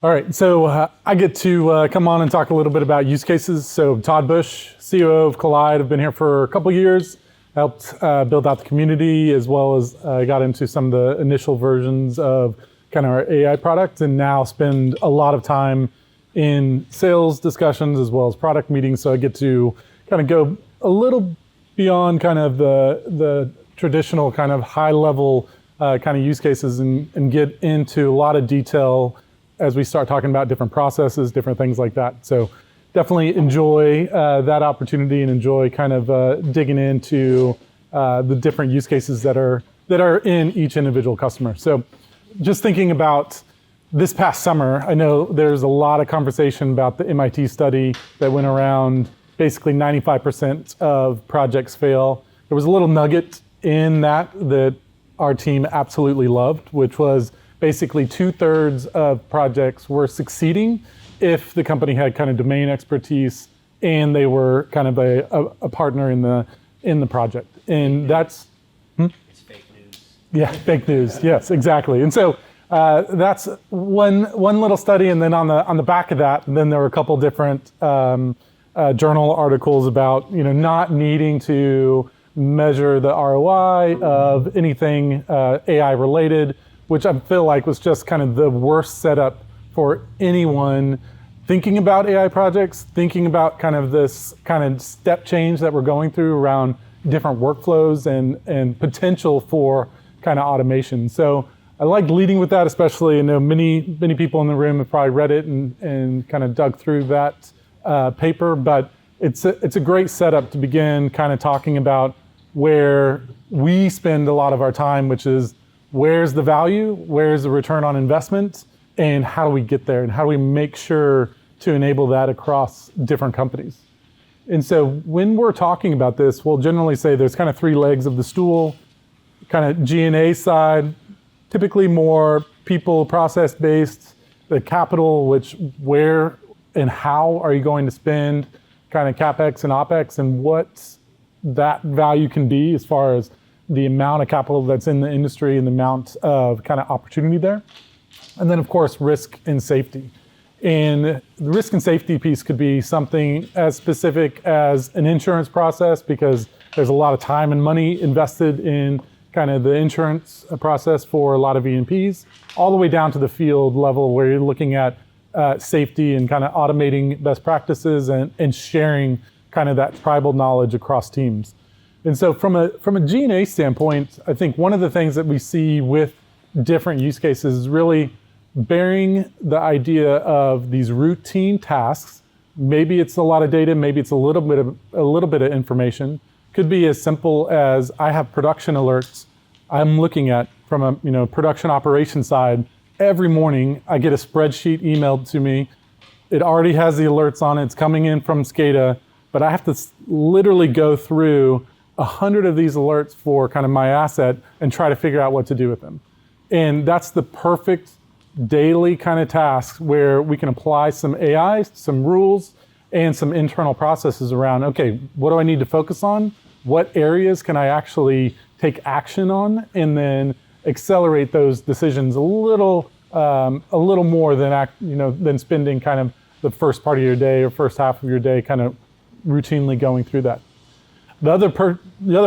All right, so I get to come on and talk a little bit about use cases. So Todd Bush, CEO of Collide, have been here for a couple years, helped build out the community, as well as got into some of the initial versions of kind of our AI product, and now spend a lot of time in sales discussions as well as product meetings. So I get to kind of go a little beyond kind of the traditional kind of high level kind of use cases and get into a lot of detail as we start talking about different processes, different things like that. So definitely enjoy that opportunity and enjoy kind of digging into the different use cases that are in each individual customer. So just thinking about this past summer, I know there's a lot of conversation about the MIT study that went around. Basically 95% of projects fail. There was a little nugget in that our team absolutely loved, which was basically 2/3 of projects were succeeding if the company had kind of domain expertise and they were kind of a partner in the project. And that's It's fake news. yeah, fake news. Yes, exactly. And so that's one little study, and then on the back of that, then there were a couple different journal articles about not needing to measure the ROI of anything AI related, which I feel like was just kind of the worst setup for anyone thinking about AI projects, thinking about kind of this kind of step change that we're going through around different workflows and potential for kind of automation. So I like leading with that, especially. I know many people in the room have probably read it and kind of dug through that paper, but it's a great setup to begin kind of talking about where we spend a lot of our time, which is where's the value, where's the return on investment, and how do we get there, and how do we make sure to enable that across different companies. And so when we're talking about this, we'll generally say there's kind of three legs of the stool. Kind of G&A side, typically more people process based, the capital, which where and how are you going to spend kind of CapEx and OpEx, and what that value can be as far as the amount of capital that's in the industry and the amount of kind of opportunity there. And then of course, risk and safety. And the risk and safety piece could be something as specific as an insurance process, because there's a lot of time and money invested in kind of the insurance process for a lot of E&Ps, all the way down to the field level where you're looking at safety and kind of automating best practices and sharing kind of that tribal knowledge across teams. And so from a G&A standpoint, I think one of the things that we see with different use cases is really bearing the idea of these routine tasks. Maybe it's a lot of data, maybe it's a little bit of information. Could be as simple as I have production alerts I'm looking at from a production operation side. Every morning I get a spreadsheet emailed to me. It already has the alerts on it. It's coming in from SCADA, but I have to literally go through 100 of these alerts for kind of my asset and try to figure out what to do with them. And that's the perfect daily kind of task where we can apply some AI, some rules, and some internal processes around, okay, what do I need to focus on? What areas can I actually take action on? And then accelerate those decisions a little more than spending kind of the first part of your day or first half of your day kind of routinely going through that. The other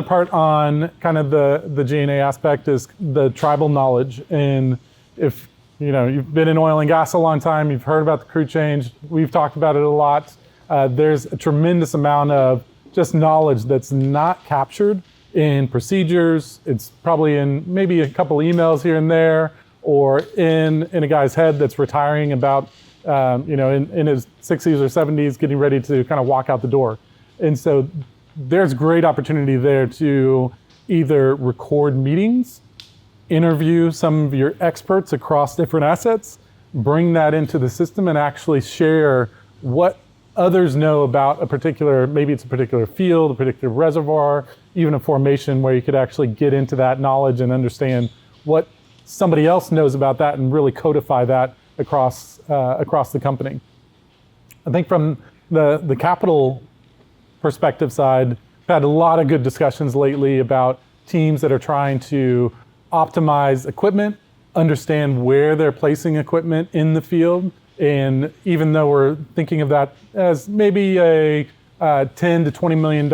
part on kind of the G&A aspect is the tribal knowledge. And if you've been in oil and gas a long time, you've heard about the crew change, we've talked about it a lot. There's a tremendous amount of just knowledge that's not captured in procedures. It's probably in maybe a couple emails here and there, or in a guy's head that's retiring about, in his 60s or 70s, getting ready to kind of walk out the door. And so there's great opportunity there to either record meetings, interview some of your experts across different assets, bring that into the system, and actually share what others know about maybe it's a particular field, a particular reservoir, even a formation, where you could actually get into that knowledge and understand what somebody else knows about that and really codify that across the company. I think from the capital perspective side, we've had a lot of good discussions lately about teams that are trying to optimize equipment, understand where they're placing equipment in the field, And even though we're thinking of that as maybe a $10 to $20 million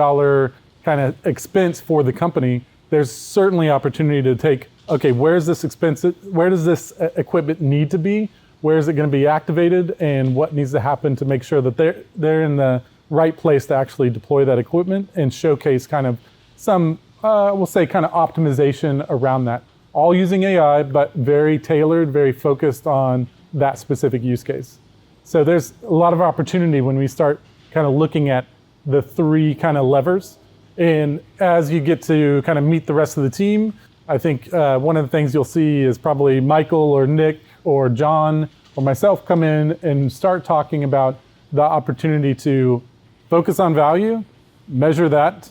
kind of expense for the company, there's certainly opportunity to take, okay, where's this expense? Where does this equipment need to be? Where is it going to be activated? And what needs to happen to make sure that they're in the right place to actually deploy that equipment and showcase kind of some, we'll say kind of optimization around that. All using AI, but very tailored, very focused on that specific use case. So there's a lot of opportunity when we start kind of looking at the three kind of levers. And as you get to kind of meet the rest of the team, I think one of the things you'll see is probably Michael or Nick or John or myself come in and start talking about the opportunity to focus on value, measure that,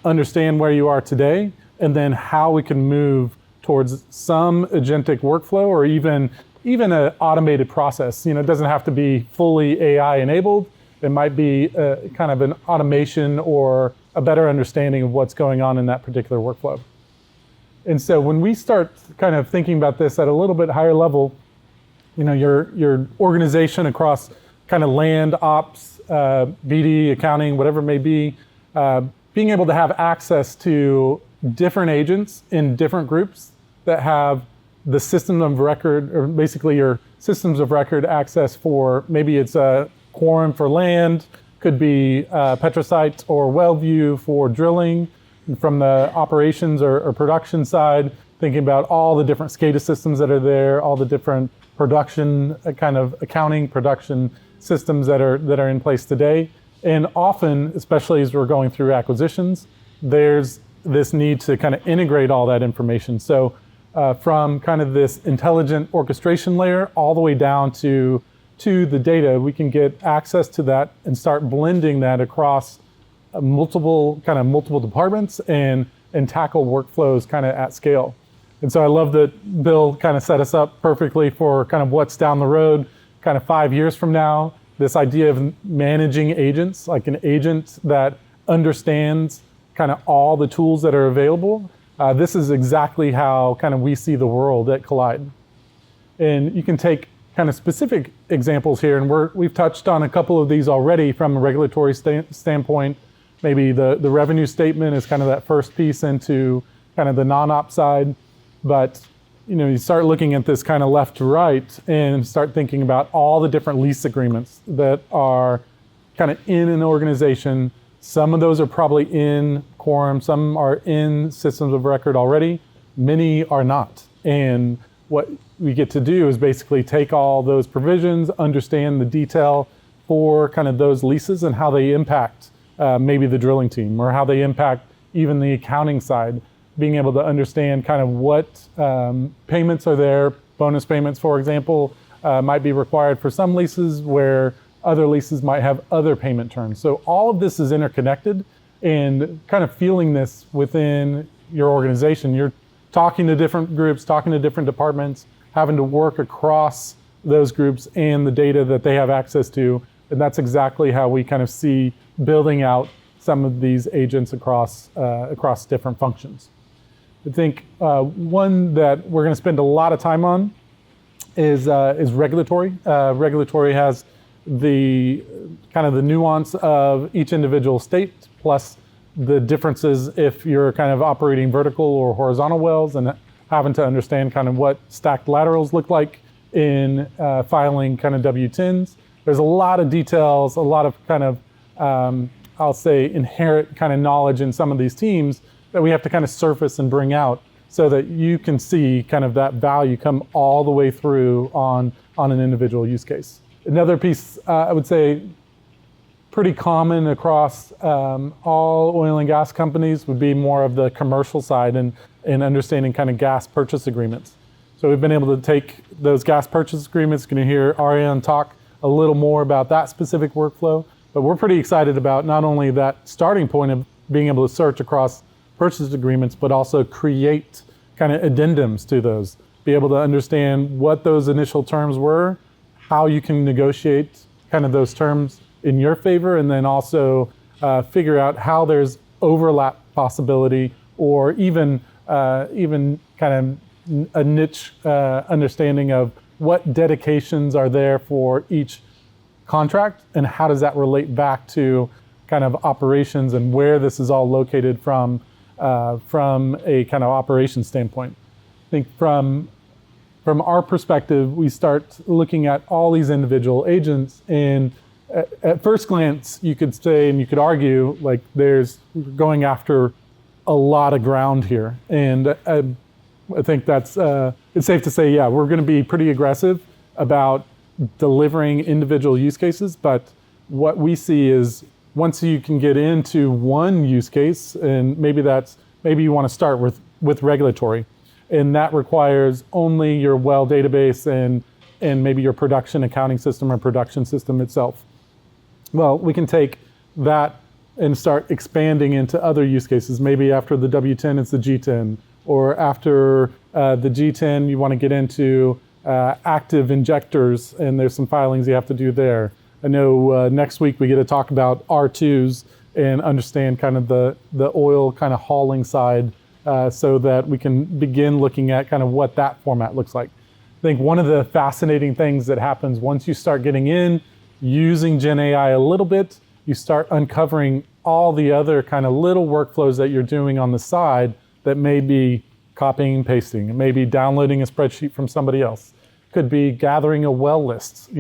understand where you are today, and then how we can move towards some agentic workflow or even an automated process. It doesn't have to be fully AI enabled. It might be kind of an automation or a better understanding of what's going on in that particular workflow. And so when we start kind of thinking about this at a little bit higher level, your organization across kind of land, ops, BD, accounting, whatever it may be, being able to have access to different agents in different groups that have the system of record, or basically your systems of record access for, maybe it's a quorum for land, could be Petrosite or Wellview for drilling. From the operations or production side, thinking about all the different SCADA systems that are there, all the different production kind of accounting production systems that are in place today. And often, especially as we're going through acquisitions, there's this need to kind of integrate all that information. So from kind of this intelligent orchestration layer all the way down to the data, we can get access to that and start blending that across multiple departments and tackle workflows kind of at scale. And so I love that Bill kind of set us up perfectly for kind of what's down the road, kind of 5 years from now, this idea of managing agents, like an agent that understands kind of all the tools that are available. This is exactly how kind of we see the world at Collide. And you can take kind of specific examples here, and we've touched on a couple of these already from a regulatory standpoint. Maybe the revenue statement is kind of that first piece into kind of the non-op side. But you start looking at this kind of left to right and start thinking about all the different lease agreements that are kind of in an organization. Some of those are probably in Quorum, some are in systems of record already, many are not. And what we get to do is basically take all those provisions, understand the detail for kind of those leases and how they impact maybe the drilling team, or how they impact even the accounting side, being able to understand kind of what payments are there. Bonus payments, for example, might be required for some leases where other leases might have other payment terms. So all of this is interconnected, and kind of feeling this within your organization. You're talking to different groups, talking to different departments, having to work across those groups and the data that they have access to. And that's exactly how we kind of see building out some of these agents across different functions. I think one that we're going to spend a lot of time on is regulatory. Regulatory has the kind of the nuance of each individual state, plus the differences if you're kind of operating vertical or horizontal wells, and having to understand kind of what stacked laterals look like in filing kind of W-10s. There's a lot of details, a lot of kind of, I'll say, inherent kind of knowledge in some of these teams that we have to kind of surface and bring out so that you can see kind of that value come all the way through on an individual use case. Another piece, I would say, pretty common across all oil and gas companies would be more of the commercial side and understanding kind of gas purchase agreements. So we've been able to take those gas purchase agreements. You're going to hear Ariane talk a little more about that specific workflow, but we're pretty excited about not only that starting point of being able to search across purchase agreements, but also create kind of addendums to those, be able to understand what those initial terms were, how you can negotiate kind of those terms in your favor, and then also figure out how there's overlap possibility, or even kind of a niche understanding of what dedications are there for each contract, and how does that relate back to kind of operations and where this is all located from a kind of operation standpoint. I think from our perspective, we start looking at all these individual agents, and at first glance, you could say and you could argue like we're going after a lot of ground here, and I think that's it's safe to say, yeah, we're going to be pretty aggressive about delivering individual use cases. But what we see is once you can get into one use case, and maybe you want to start with regulatory, and that requires only your well database and maybe your production accounting system or production system itself. Well, we can take that and start expanding into other use cases. Maybe after the W10, it's the G10, or after the G10, you want to get into active injectors, and there's some filings you have to do there. I know next week we get to talk about R2s and understand kind of the oil kind of hauling side, so that we can begin looking at kind of what that format looks like. I think one of the fascinating things that happens once you start getting in, using Gen AI a little bit, you start uncovering all the other kind of little workflows that you're doing on the side that may be copying and pasting. It may be downloading a spreadsheet from somebody else. Could be gathering a well list.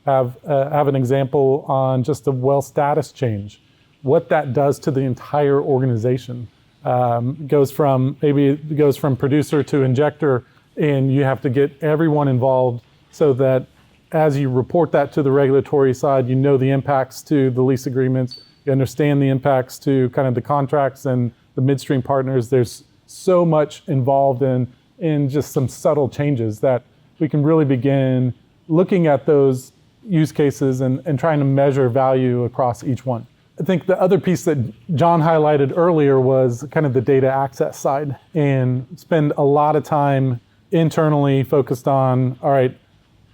Have an example on just a well status change. What that does to the entire organization. Goes from producer to injector, and you have to get everyone involved so that as you report that to the regulatory side, you know the impacts to the lease agreements, you understand the impacts to kind of the contracts and the midstream partners. There's so much involved in just some subtle changes that we can really begin looking at those use cases and trying to measure value across each one. I think the other piece that John highlighted earlier was kind of the data access side, and spend a lot of time internally focused on, all right,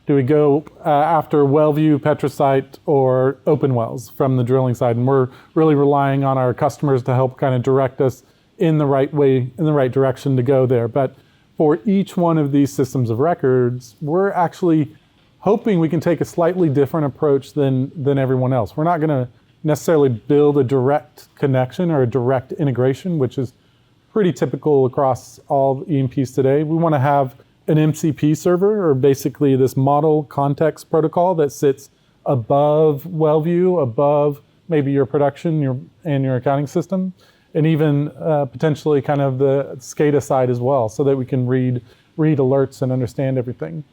do we go after well view, petrosite, or open wells from the drilling side? And we're really relying on our customers to help kind of direct us in the right way, in the right direction to go there. But for each one of these systems of records, we're actually hoping we can take a slightly different approach than everyone else. We're not going to necessarily build a direct connection or a direct integration, which is pretty typical across all E&Ps today. We want to have an MCP server, or basically this model context protocol that sits above WellView, above maybe your production and your accounting system, and even potentially kind of the SCADA side as well, so that we can read alerts and understand everything.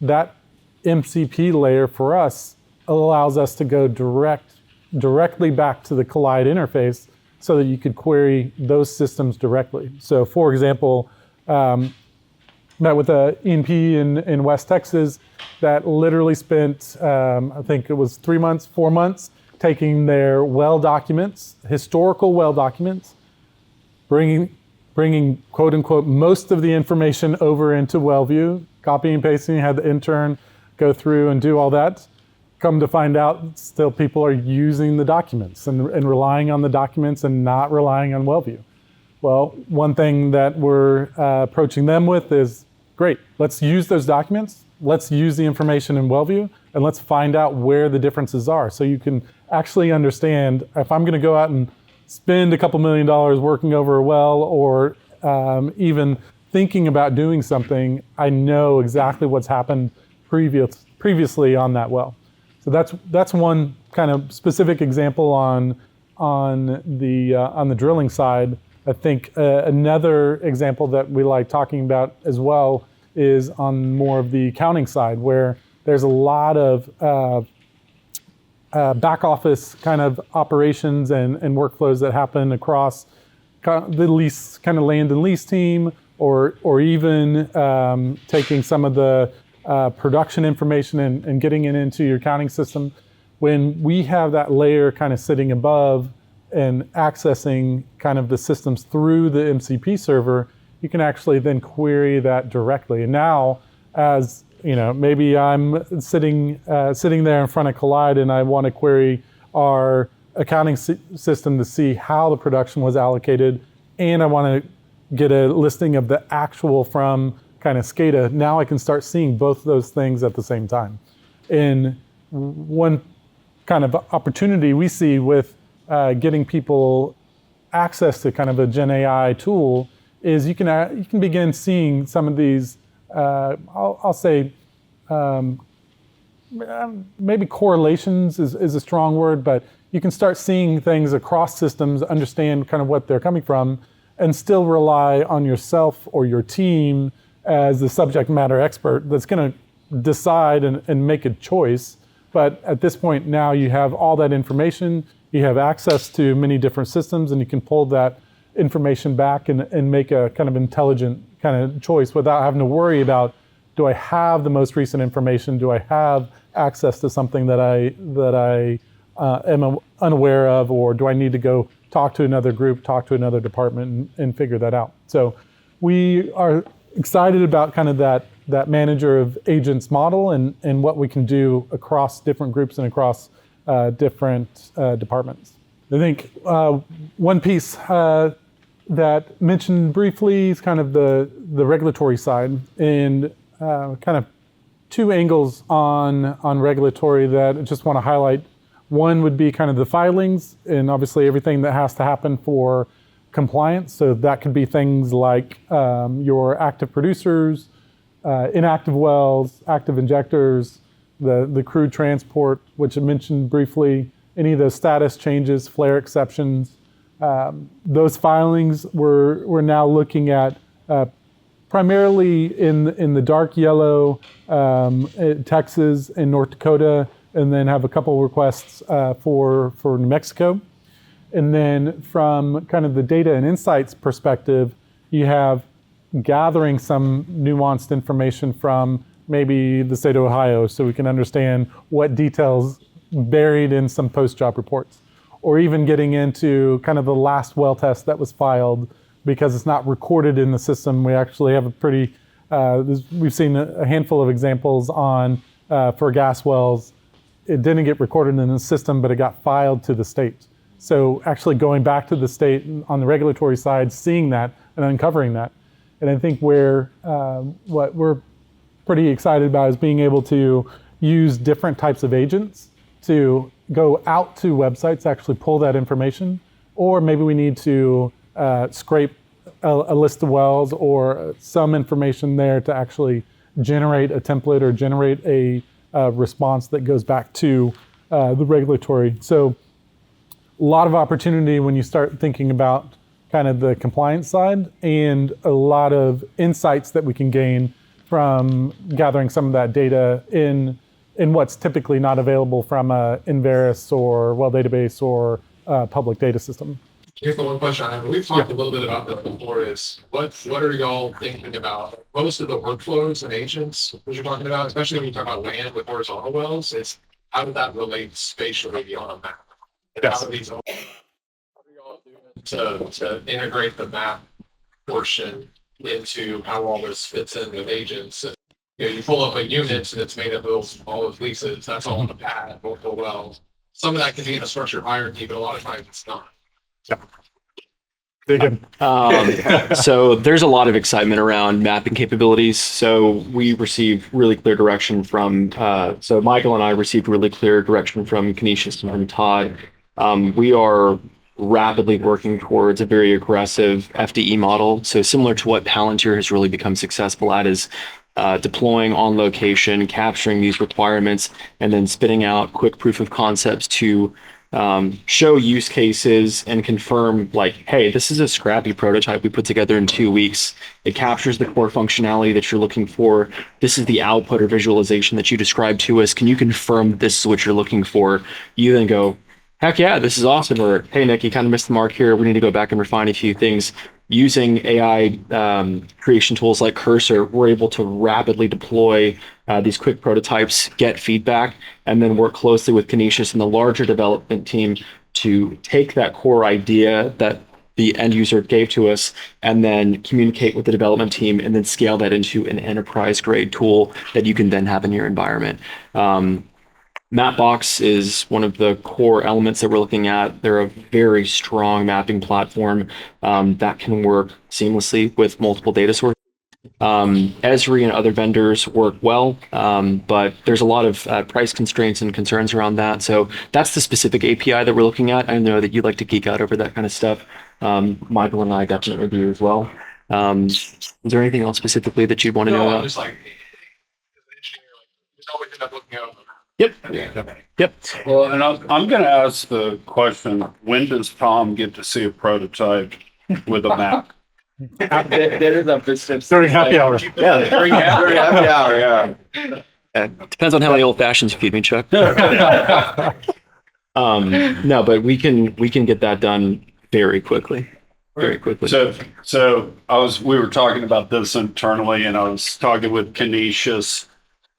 That MCP layer for us allows us to go directly back to the Collide interface so that you could query those systems directly. So for example, met with a E&P in West Texas that literally spent, I think it was 3 months, 4 months, taking their well documents, historical well documents, bringing quote unquote most of the information over into WellView, copying and pasting, had the intern go through and do all that. Come to find out, still people are using the documents and relying on the documents and not relying on WellView. Well, one thing that we're approaching them with is, great, let's use those documents, let's use the information in WellView, and let's find out where the differences are. So you can actually understand, if I'm gonna go out and spend a couple $1 million working over a well, or even thinking about doing something, I know exactly what's happened previously on that well. So that's one kind of specific example on the drilling side. I think another example that we like talking about as well is on more of the accounting side, where there's a lot of back office kind of operations and workflows that happen across the lease, kind of land and lease team, or even taking some of the production information and getting it into your accounting system. When we have that layer kind of sitting above and accessing kind of the systems through the MCP server, you can actually then query that directly. And now, as you know, maybe I'm sitting there in front of Collide and I want to query our accounting system to see how the production was allocated, and I want to get a listing of the actual from kind of SCADA, now I can start seeing both those things at the same time. And one kind of opportunity we see with getting people access to kind of a Gen AI tool is you can begin seeing some of these, I'll say, maybe correlations is a strong word, but you can start seeing things across systems, understand kind of what they're coming from, and still rely on yourself or your team as the subject matter expert that's going to decide and make a choice. But at this point now you have all that information, you have access to many different systems, and you can pull that information back and make a kind of intelligent kind of choice without having to worry about, do I have the most recent information? Do I have access to something that I am unaware of, or do I need to go talk to another group, talk to another department and figure that out? So we are excited about kind of that manager of agents model and what we can do across different groups and across different departments. I think one piece that mentioned briefly is kind of the regulatory side, and kind of two angles on regulatory that I just want to highlight. One would be kind of the filings, and obviously everything that has to happen for compliance. So that could be things like your active producers, inactive wells, active injectors, the crude transport, which I mentioned briefly, any of those status changes, flare exceptions. Those filings we're now looking at primarily in the dark yellow, Texas and North Dakota, and then have a couple requests for New Mexico. And then from kind of the data and insights perspective, you have gathering some nuanced information from maybe the state of Ohio, so we can understand what details buried in some post-job reports, or even getting into kind of the last well test that was filed because it's not recorded in the system. We actually have a pretty, we've seen a handful of examples on for gas wells. It didn't get recorded in the system, but it got filed to the state. So actually going back to the state on the regulatory side, seeing that and uncovering that. And I think what we're pretty excited about is being able to use different types of agents to go out to websites, actually pull that information, or maybe we need to scrape a list of wells or some information there to actually generate a template or generate a response that goes back to the regulatory. So a lot of opportunity when you start thinking about kind of the compliance side, and a lot of insights that we can gain from gathering some of that data in what's typically not available from a Inveris or well database or public data system. Here's the one question I have. We've talked a little bit about this before, is what are y'all thinking about most of the workflows and agents that you're talking about, especially when you talk about land with horizontal wells, is how does that relate spatially on a map? And Yes. how are y'all doing to integrate the map portion into how all this fits in with agents? And, you pull up a unit that's made up of all those leases, that's all on the pad, multiple wells. Some of that can be in a structured hierarchy, but a lot of times it's not. So there's a lot of excitement around mapping capabilities. So we received really clear direction from, so Michael and I received really clear direction from Canisius and from Todd. We are rapidly working towards a very aggressive FDE model. So similar to what Palantir has really become successful at, is deploying on location, capturing these requirements, and then spitting out quick proof of concepts to show use cases and confirm, like, hey, this is a scrappy prototype we put together in 2 weeks. It captures the core functionality that you're looking for. This is the output or visualization that you described to us. Can you confirm this is what you're looking for? You then go, heck yeah, this is awesome. Or, hey, Nick, you kind of missed the mark here. We need to go back and refine a few things. Using AI creation tools like Cursor, we're able to rapidly deploy these quick prototypes, get feedback, and then work closely with Canisius and the larger development team to take that core idea that the end user gave to us and then communicate with the development team and then scale that into an enterprise grade tool that you can then have in your environment. Mapbox is one of the core elements that we're looking at. They're a very strong mapping platform that can work seamlessly with multiple data sources. Esri and other vendors work well, but there's a lot of price constraints and concerns around that. So that's the specific API that we're looking at. I know that you like to geek out over that kind of stuff. Michael and I definitely do as well. Is there anything else specifically that you'd want to know No, I'm about? just like, as an engineer, like, you always end up looking out. Yep. Yep. Well, and I'm going to ask the question, when does Tom get to see a prototype with a map? There is a business. During happy hour. Yeah, during happy hour, yeah. Depends on how many old fashions you feed me, Chuck. No, but we can get that done very quickly. Very quickly. So we were talking about this internally, and I was talking with Canisius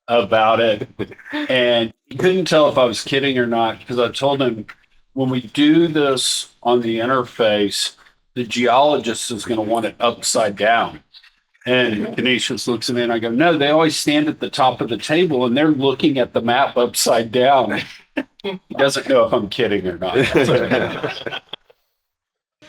about it, and he couldn't tell if I was kidding or not, because I told him when we do this on the interface, the geologist is going to want it upside down. And Canisius looks at me and I go, no, they always stand at the top of the table and they're looking at the map upside down. He doesn't know if I'm kidding or not.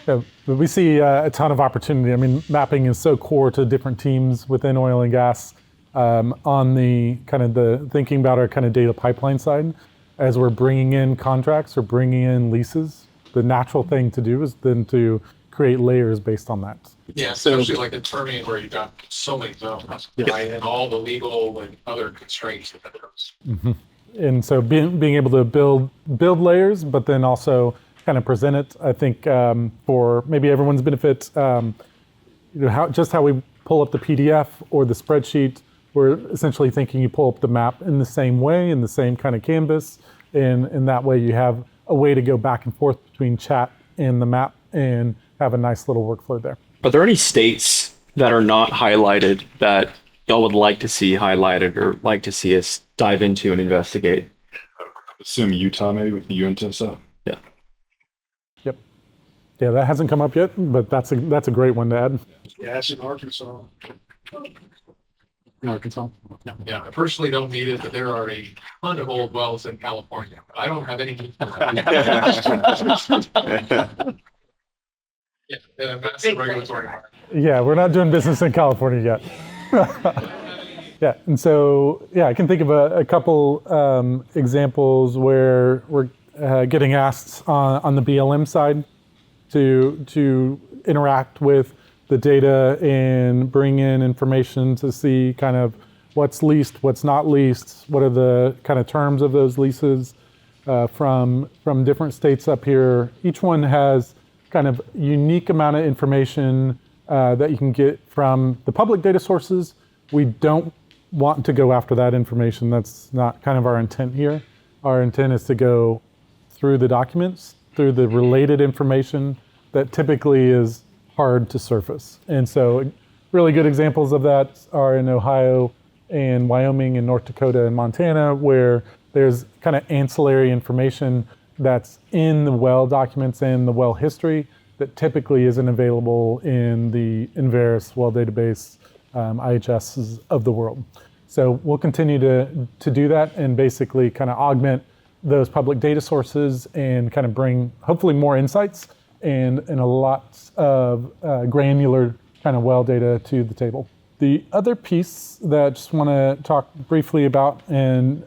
Yeah, but we see a ton of opportunity. I mean, mapping is so core to different teams within oil and gas. On the kind of the thinking about our kind of data pipeline side, as we're bringing in contracts or bringing in leases, the natural thing to do is then to create layers based on that. Yeah, especially like in Permian where you've got so many zones, right? And all the legal and other constraints that those. And so being able to build layers, but then also kind of present it, I think for maybe everyone's benefit, how we pull up the PDF or the spreadsheet, we're essentially thinking you pull up the map in the same way, in the same kind of canvas, and in that way you have a way to go back and forth between chat and the map and have a nice little workflow there. Are there any states that are not highlighted that y'all would like to see highlighted or like to see us dive into and investigate? Assume Utah maybe with the Uinta stuff. Yeah. Yep. Yeah, that hasn't come up yet, but that's a great one to add. Yeah, it's in Arkansas. In Arkansas? Yeah, I personally don't need it, but there are a ton of old wells in California. I don't have any. Yeah, and that's the regulatory part. Yeah, we're not doing business in California yet. Yeah, and so, yeah, I can think of a couple examples where we're getting asked on the BLM side to interact with the data and bring in information to see kind of what's leased, what's not leased, what are the kind of terms of those leases from different states up here. Each one has kind of unique amount of information that you can get from the public data sources. We don't want to go after that information. That's not kind of our intent here. Our intent is to go through the documents, through the related information that typically is hard to surface. And so really good examples of that are in Ohio and Wyoming and North Dakota and Montana, where there's kind of ancillary information that's in the well documents and the well history that typically isn't available in the Inveris well database, IHSs of the world. So we'll continue to do that and basically kind of augment those public data sources and kind of bring hopefully more insights and a lot of granular kind of well data to the table. The other piece that I just want to talk briefly about, and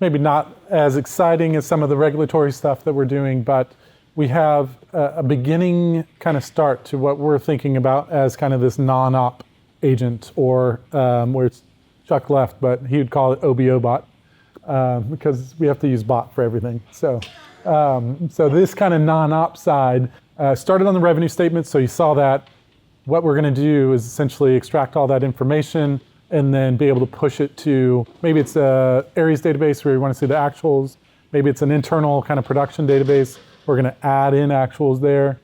maybe not as exciting as some of the regulatory stuff that we're doing, but we have a beginning kind of start to what we're thinking about as kind of this non-op agent, or where it's Chuck left, but he would call it OBO bot, because we have to use bot for everything. So this kind of non-op side started on the revenue statement. So you saw that. What we're going to do is essentially extract all that information and then be able to push it to, maybe it's a Aries database where you want to see the actuals. Maybe it's an internal kind of production database. We're going to add in actuals there,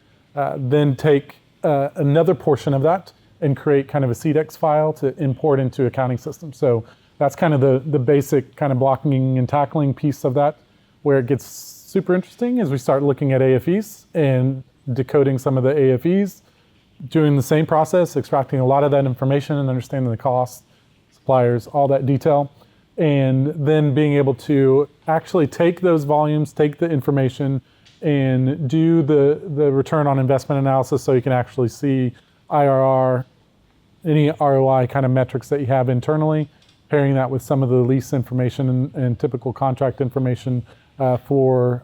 then take another portion of that and create kind of a CDEX file to import into accounting systems. So that's kind of the basic kind of blocking and tackling piece of that. Where it gets super interesting is we start looking at AFEs and decoding some of the AFEs, doing the same process, extracting a lot of that information and understanding the costs, suppliers, all that detail, and then being able to actually take those volumes, take the information, and do the return on investment analysis so you can actually see IRR, any ROI kind of metrics that you have internally, pairing that with some of the lease information and typical contract information for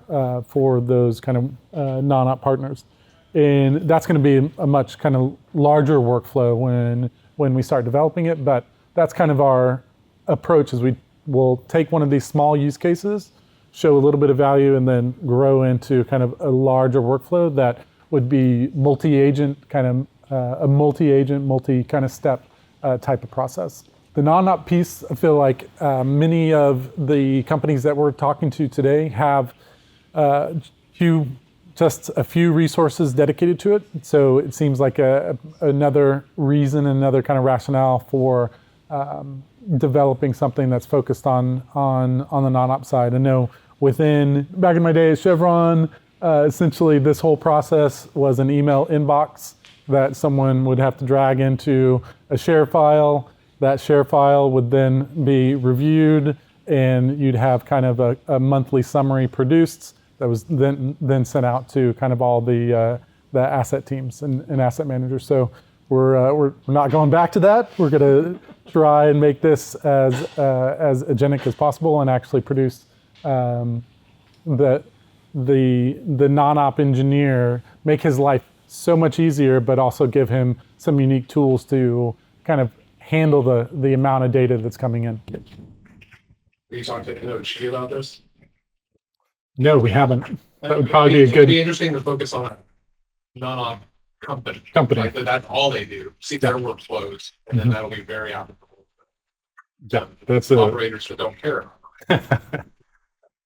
those kind of non-op partners. And that's going to be a much kind of larger workflow when we start developing it. But that's kind of our approach, is we will take one of these small use cases, show a little bit of value, and then grow into kind of a larger workflow that would be multi-agent kind of a multi kind of step type of process. The non-op piece, I feel like many of the companies that we're talking to today have just a few resources dedicated to it. So it seems like another reason, another kind of rationale for developing something that's focused on the non-op side. I know back in my day at Chevron, essentially this whole process was an email inbox that someone would have to drag into a share file. That share file would then be reviewed, and you'd have kind of a monthly summary produced that was then sent out to kind of all the asset teams and asset managers. So we're not going back to that. We're going to try and make this as agentic as possible and actually produce the non-op engineer, make his life so much easier, but also give him some unique tools to kind of handle the amount of data that's coming in. Are you talking to NOG about this? No, we haven't. That would probably be a It'd good be interesting to focus on a non-op company. company. Like that's all they do. See their workflows, and then that'll be very applicable Yeah, that's to operators that don't care.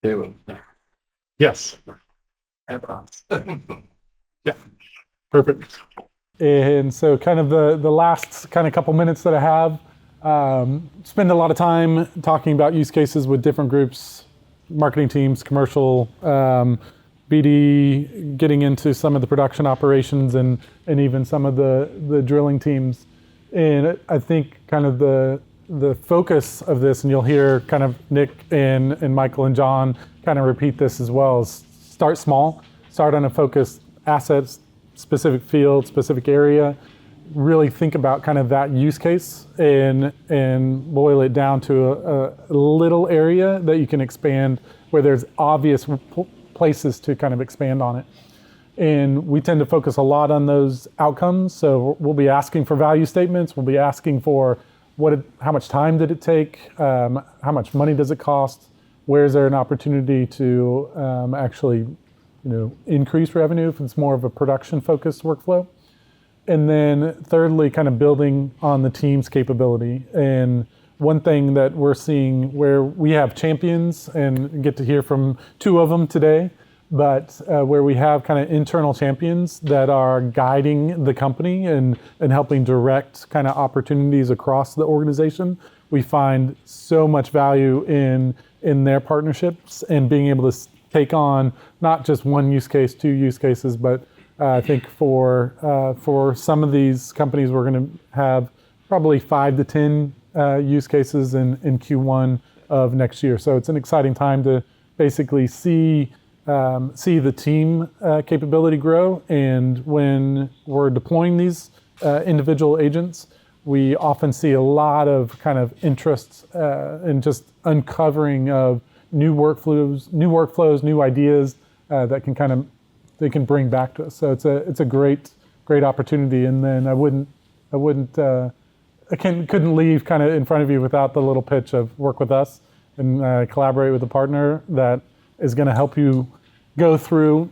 They will. yes. Yeah, perfect. And so kind of the last kind of couple minutes that I have, spend a lot of time talking about use cases with different groups, marketing teams, commercial, BD, getting into some of the production operations and even some of the drilling teams. And I think kind of the focus of this, and you'll hear kind of Nick and Michael and John kind of repeat this as well, is start small, start on a focused assets, specific field, specific area, really think about kind of that use case and boil it down to a little area that you can expand where there's obvious places to kind of expand on it. And we tend to focus a lot on those outcomes. So we'll be asking for value statements. We'll be asking for how much time did it take? How much money does it cost? Where is there an opportunity to actually increase revenue if it's more of a production-focused workflow? And then thirdly, kind of building on the team's capability. And one thing that we're seeing where we have champions, and get to hear from two of them today, but where we have kind of internal champions that are guiding the company and helping direct kind of opportunities across the organization, we find so much value in their partnerships and being able to take on not just one use case, two use cases, but I think for some of these companies, we're going to have probably 5 to 10 use cases in Q1 of next year. So it's an exciting time to basically see the team capability grow. And when we're deploying these individual agents, we often see a lot of kind of interest in just uncovering of new workflows, new ideas that they can bring back to us. So it's a great opportunity. And then I couldn't leave kind of in front of you without the little pitch of work with us and collaborate with a partner that is going to help you go through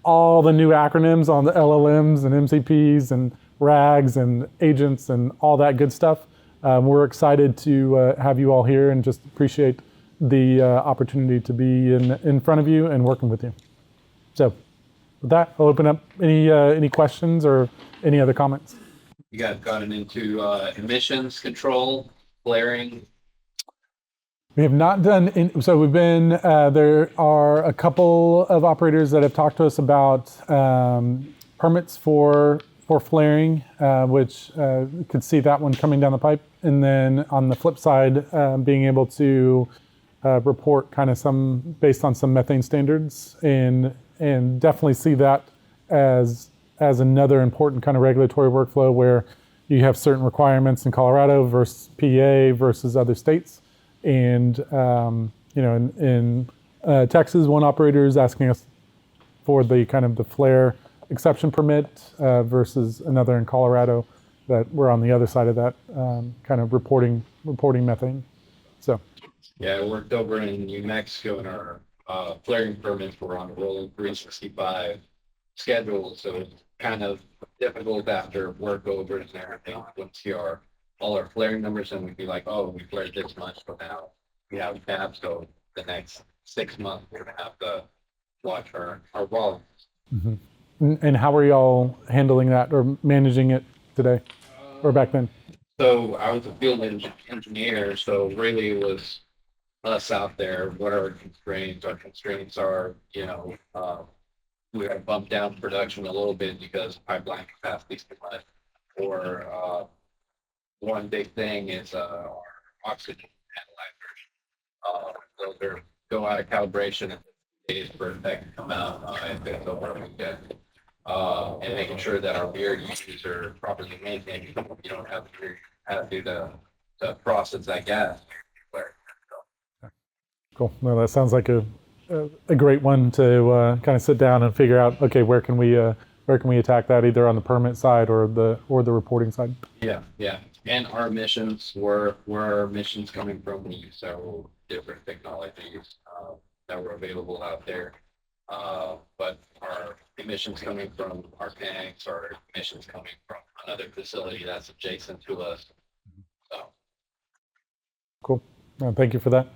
all the new acronyms on the LLMs and MCPs and RAGs and agents and all that good stuff. We're excited to have you all here and just appreciate the opportunity to be in front of you and working with you. So with that, I'll open up any questions or any other comments. You guys gotten into emissions control, flaring? We have not done, so we've been, there are a couple of operators that have talked to us about permits for flaring, which you could see that one coming down the pipe. And then on the flip side, being able to report kind of some, based on some methane standards, and definitely see that as another important kind of regulatory workflow where you have certain requirements in Colorado versus PA versus other states. And, in Texas, one operator is asking us for the kind of the flare exception permit versus another in Colorado that we're on the other side of that kind of reporting methane. So, Yeah, I worked over in New Mexico and our flaring permits were on a rolling 365 schedule. So it's kind of difficult after workovers and everything. Once you are all our flaring numbers, and we'd be like, oh, we flared this much, but now we have tabs. So the next 6 months, we're going to have to watch our volumes. and how are y'all handling that or managing it today or back then? So I was a field engineer, so really it was us out there. What are our constraints? Our constraints are, we got to bump down production a little bit because pipeline capacity is too much. Or one big thing is our oxygen analyzers. Those are go out of calibration in days for that to come out if it's over a weekend. And making sure that our beer uses are properly maintained. You don't have to process that gas. Cool. Well, that sounds like a great one to kind of sit down and figure out. Okay, where can we attack that either on the permit side or the reporting side? Yeah. And our emissions, where our emissions coming from? We use several different technologies that were available out there. But our emissions coming from our tanks, our emissions coming from another facility that's adjacent to us. So. Cool. Thank you for that.